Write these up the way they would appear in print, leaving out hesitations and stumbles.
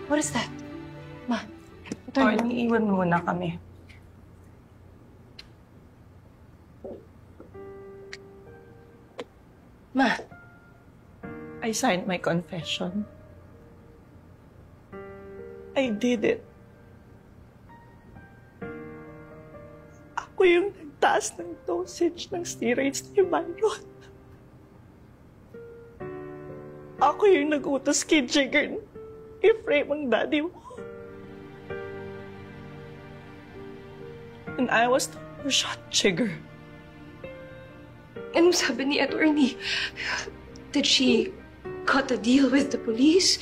What is that? Ma, Attorney, iwan muna kami. Ma. I signed my confession. I did it. Ako yung nagtaas ng dosage ng steroids ni Byron. Ako yung nag-utos kay Jigger i-frame ang daddy mo. And I was the one who shot Jigger. Anong sabi ni attorney? Did she cut a deal with the police?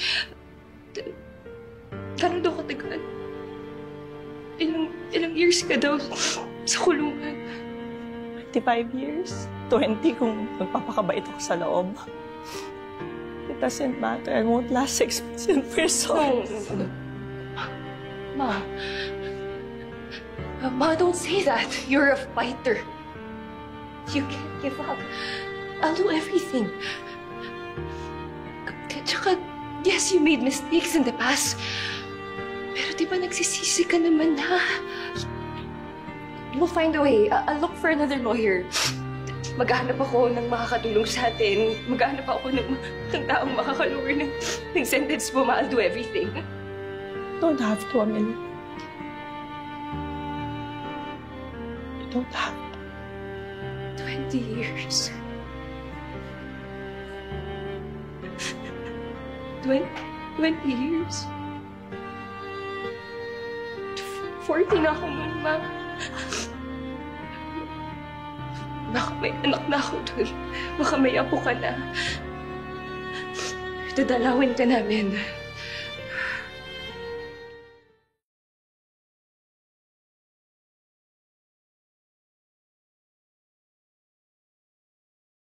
Gano'n daw katagal? Ilang years ka daw sa kulungan? 25 years. 20 kung magpapakabait ako sa loob. It doesn't matter. I won't last 6 months in prison. No. Ma. Ma, don't say that. You're a fighter. You can't give up. I'll do everything. Tsaka, yes, you made mistakes in the past. Pero di ba nagsisisi ka naman, ha? We'll find a way. I'll look for another lawyer. Maghahanap ako ng makakatulong sa atin. Maghahanap ako ng taong makakalower ng sentence mo. I'll do everything. Don't have to, Amelie. You don't have to. 20 years. 20 years. 40 na ako nun, Ma. Baka may anak na ako dun. Baka may apo ka na. Dadalawin ka namin.